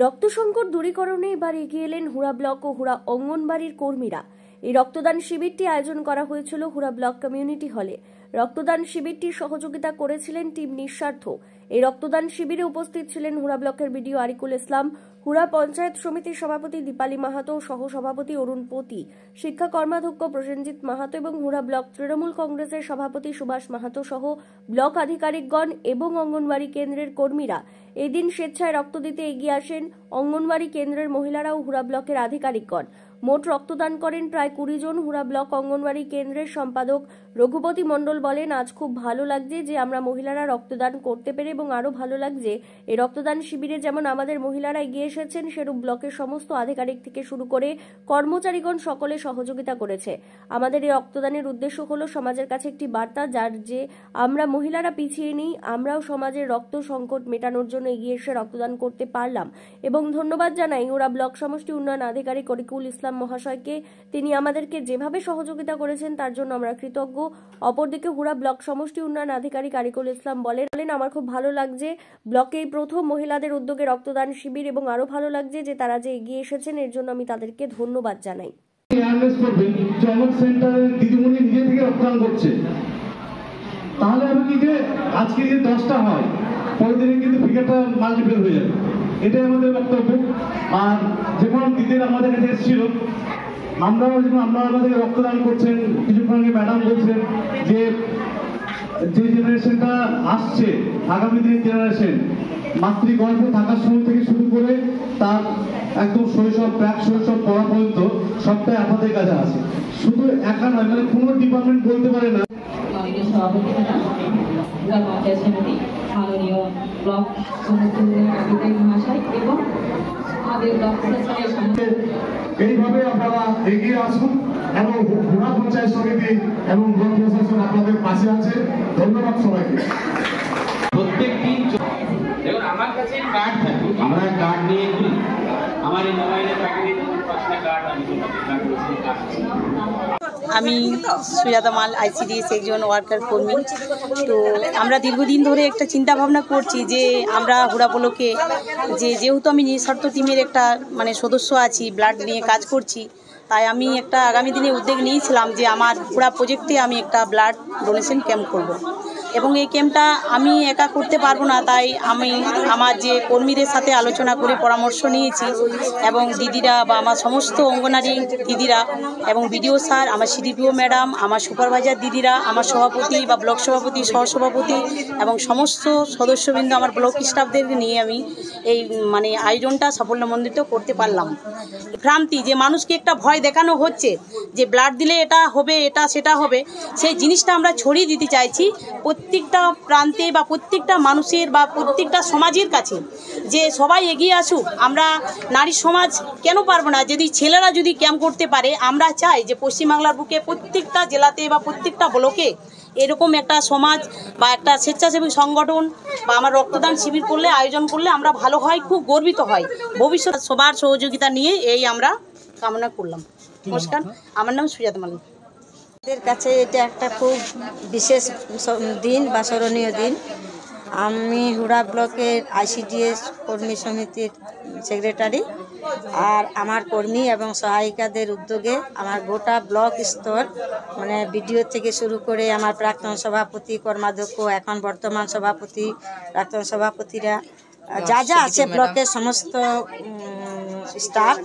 রক্ত সংকট দূরীকরণে এবার এগিয়ে এলেন হুড়া ব্লক ও হুড়া অঙ্গনবাড়ির কর্মীরা। এই রক্তদান শিবিরটি আয়োজন করা হয়েছিল হুড়া ব্লক কমিউনিটি হলে। রক্তদান শিবিরটি সহযোগিতা করেছিলেন টিম নিঃস্বার্থ। এই রক্তদান শিবিরে উপস্থিত ছিলেন হুড়া ব্লকের বিডিও আরিকুল ইসলাম, হুড়া পঞ্চায়েত সমিতির সভাপতি দীপালি মাহাতো, সহ সভাপতি অরুণ পতি, শিক্ষা কর্মাধ্যক্ষ প্রসেনজিৎ মাহাতো এবং হুড়া ব্লক তৃণমূল কংগ্রেসের সভাপতি সুভাষ মাহাতো সহ ব্লক আধিকারিকগণ এবং অঙ্গনবাড়ি কেন্দ্রের কর্মীরা। এদিন স্বেচ্ছায় রক্ত দিতে এগিয়ে আসেন অঙ্গনবাড়ি কেন্দ্রের মহিলারা ও হুড়া ব্লকের আধিকারিকগণ। মোট রক্তদান করেন প্রায় 20 জন। হুড়া ব্লক অঙ্গনবাড়ি কেন্দ্রের সম্পাদক রঘুপতি মণ্ডল বলেন, আজ খুব ভালো লাগছে যে আমরা মহিলারা রক্তদান করতে পেরে, এবং আরো ভালো লাগছে এই রক্তদান শিবিরে যেমন আমাদের মহিলারা এগিয়ে এসেছেন, সেরূপ ব্লকের সমস্ত আধিকারিক থেকে শুরু করে কর্মচারীগণ সকলে সহযোগিতা করেছে। আমাদের এই রক্তদানের উদ্দেশ্য হলো সমাজের কাছে একটি বার্তা, যার যে আমরা মহিলারা পিছিয়ে নেই, আমরাও সমাজের রক্ত সংকট মেটানোর জন্য এগিয়ে এসে রক্তদান করতে পারলাম। এবং ধন্যবাদ জানাই হুড়া ব্লক সমষ্টি উন্নয়ন আধিকারিক আরিকুল ইসলাম মহাশয়কে। তিনি আমাদেরকে যেভাবে সহযোগিতা করেছেন তার জন্য আমরা কৃতজ্ঞ। অপরদিকে হুড়া ব্লক সমষ্টি উন্নয়ন আধিকারিক আরিকুল ইসলাম বলেন, আমার খুব ভালো লাগছে ব্লকে এই প্রথম মহিলাদের উদ্যোগে রক্তদান শিবির, এবং আরো ভালো লাগছে যে তারা যে এগিয়ে এসেছেন, এর জন্য আমি তাদেরকে ধন্যবাদ জানাই। দিদিমণি নিজে থেকে রক্তদান করছে, তাহলে আমি কি যে আজকে যে 10টা হয়, পরের দিনে কিন্তু ফিগারটা মাল্টিপল হয়ে যাবে। এটাই আমাদের বক্তব্য। আর যখন দিদিরা আমাদের কাছে এসেছিল, আমরাও যখন আপনারা আমাদের রক্তদান করছেন, কিছুক্ষণ আগে ম্যাডাম বলছেন যে যে জেনারেশনটা আসছে, আগামী দিনের জেনারেশন, মাতৃগর্ভে থাকার সময় থেকে শুরু করে তার একদম শৈশব, প্রাক শৈশব পড়া পর্যন্ত সবটাই আপনাদের কাছে আছে। শুধু একা নয়, মানে কোনো ডিপার্টমেন্ট বলতে পারে না। সভাপতি পঞ্চায়েত সমিতি, মাননীয় ব্লক আধিকারিক মহাশয় এবং আমাদের ব্লক প্রশাসনের এইভাবে আপনারা এগিয়ে আসুন এবং হুড়া পঞ্চায়েত সমিতি এবং ব্লক প্রশাসন আপনাদের পাশে আছে। ধন্যবাদ সবাইকে। প্রত্যেকটি দেখুন, আমার কাছে কার্ড থাকে, আমরা কার্ড নিয়ে ঘুরি। আমার এই মোবাইলে প্যাকেটে যেমন 5টা কার্ড আমি সুজাতা মাল, ICDS একজন ওয়ার্কার কর্মী। তো আমরা দীর্ঘদিন ধরে একটা চিন্তা ভাবনা করছি যে আমরা হুড়া ব্লকে যেহেতু আমি নিঃস্বার্থ টিমের একটা সদস্য আছি, ব্লাড নিয়ে কাজ করছি, তাই আমি একটা আগামী দিনে উদ্যোগ নিয়েছিলাম যে আমার হুড়া প্রজেক্টে আমি একটা ব্লাড ডোনেশন ক্যাম্প করব। এবং এই ক্যাম্পটা আমি একা করতে পারবো না, তাই আমি আমার যে কর্মীদের সাথে আলোচনা করে পরামর্শ নিয়েছি, এবং দিদিরা বা আমার সমস্ত অঙ্গনারী দিদিরা এবং বিডিও স্যার, আমার CDPO ম্যাডাম, আমার সুপারভাইজার দিদিরা, আমার সভাপতি বা ব্লক সভাপতি, সহসভাপতি এবং সমস্ত সদস্যবৃন্দ, আমার ব্লক স্টাফদেরকে নিয়ে আমি এই আয়োজনটা সাফল্যমণ্ডিত করতে পারলাম। ভ্রান্তি যে মানুষকে একটা ভয় দেখানো হচ্ছে যে ব্লাড দিলে এটা হবে, এটা সেটা হবে, সেই জিনিসটা আমরা ছড়িয়ে দিতে চাইছি প্রত্যেকটা প্রান্তে বা প্রত্যেকটা মানুষের বা প্রত্যেকটা সমাজের কাছে, যে সবাই এগিয়ে আসুক। আমরা নারী সমাজ কেন পারবো না? যদি ছেলেরা যদি ক্যাম্প করতে পারে, আমরা চাই যে পশ্চিমবাংলার বুকে প্রত্যেকটা জেলাতে বা প্রত্যেকটা ব্লকে এরকম একটা সমাজ বা একটা স্বেচ্ছাসেবী সংগঠন বা আমার রক্তদান শিবির করলে, আয়োজন করলে আমরা ভালো হয়, খুব গর্বিত হয়। ভবিষ্যৎ সবার সহযোগিতা নিয়ে এই আমরা কামনা করলাম। নমস্কার, আমার নাম সুজাতা মাল। আমাদের কাছে এটা একটা খুব বিশেষ দিন বা স্মরণীয় দিন। আমি হুড়া ব্লকের ICDS কর্মী সমিতির সেক্রেটারি, আর আমার কর্মী এবং সহায়িকাদের উদ্যোগে আমার গোটা ব্লক স্তর, বিডিও থেকে শুরু করে আমার প্রাক্তন সভাপতি, কর্মাধ্যক্ষ, এখন বর্তমান সভাপতি, প্রাক্তন সভাপতিরা যা যা আছে, ব্লকের সমস্ত স্টাফ,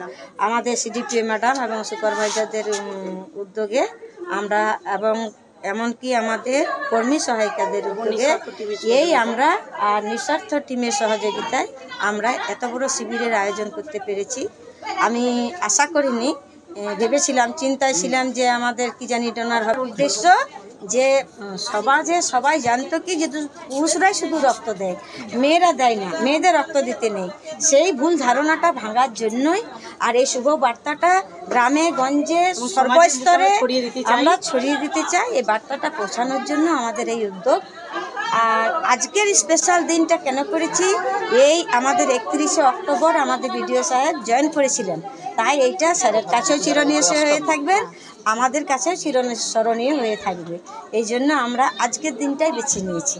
আমাদের CDPO ম্যাডাম এবং সুপারভাইজারদের উদ্যোগে আমরা, এবং এমনকি আমাদের কর্মী সহায়িকাদের উদ্যোগে আমরা আর নিঃস্বার্থ টিমের সহযোগিতায় আমরা এত বড় শিবিরের আয়োজন করতে পেরেছি। আমি আশা করিনি, ভেবেছিলাম, চিন্তায় ছিলাম যে আমাদের কি জানি ডোনার হওয়ার উদ্দেশ্য যে সমাজে সবাই জানতো কি যে পুরুষরাই শুধু রক্ত দেয়, মেয়েরা দেয় না, মেয়েদের রক্ত দিতে নেই। সেই ভুল ধারণাটা ভাঙার জন্যই আর এই শুভ বার্তাটা গ্রামে গঞ্জে সর্বস্তরে আমরা ছড়িয়ে দিতে চাই। এই বার্তাটা পৌঁছানোর জন্য আমাদের এই উদ্যোগ। আর আজকের স্পেশাল দিনটা কেন করেছি, এই আমাদের 31শে অক্টোবর আমাদের বিডিও সাহেব জয়েন করেছিলেন, তাই এইটা স্যারের কাছেও চিরস্মরণীয় হয়ে থাকবে, আমাদের কাছেও চিরস্মরণীয় হয়ে থাকবে। এই জন্য আমরা আজকের দিনটাই বেছে নিয়েছি।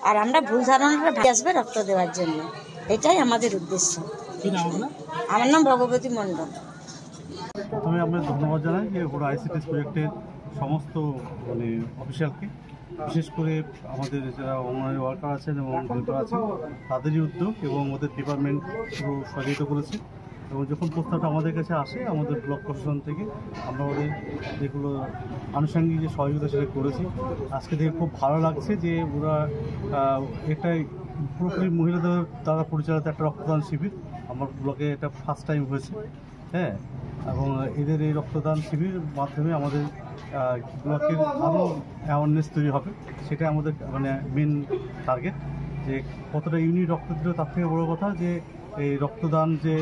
আর আমরা ভুল ধারণাটা ভাঙে আসবে রক্ত দেওয়ার জন্য, এটাই আমাদের উদ্দেশ্য। আমার নাম ভগবতী মণ্ডল। প্রথমে আমরা ধন্যবাদ জানাই যে হুড়া আইসিডিএস প্রজেক্টের সমস্ত মানে অফিসিয়ালকে, বিশেষ করে আমাদের যারা অঙ্গনওয়াড়ি ওয়ার্কার আছেন এবং হেল্পার আছেন তাদেরই উদ্যোগ এবং ওদের ডিপার্টমেন্ট পুরো সহযোগিতা করেছে। এবং যখন প্রস্তাবটা আমাদের কাছে আসে আমাদের ব্লক প্রশাসন থেকে আমরা ওদের যেগুলো আনুষঙ্গিক যে সহযোগিতা সেটা করেছি। আজকে দেখে খুব ভালো লাগছে যে ওরা এটাই পুরোপুরি মহিলাদের দ্বারা পরিচালিত একটা রক্তদান শিবির আমার ব্লকে এটা ফার্স্ট টাইম হয়েছে। হ্যাঁ, এবং এদের এই রক্তদান শিবিরের মাধ্যমে আমাদের ব্লকের আরও অ্যাওয়ারনেস তৈরি হবে, সেটাই আমাদের মানে মেন টার্গেট। যে কতটা ইউনিট রক্ত দিল তার থেকে বড়ো কথা যে এই রক্তদান যে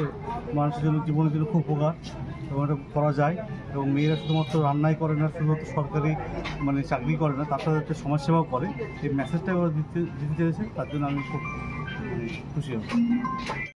মানুষের জন্য জীবনের জন্য খুব উপকার এবং এটা করা যায়। এবং মেয়েরা শুধুমাত্র রান্নাই করে না, শুধুমাত্র সরকারি মানে চাকরি করে না, তার সাথে একটা সমাজসেবাও করে। এই মেসেজটা ওরা দিতে চেয়েছে, তার জন্য আমি খুব খুশি হব।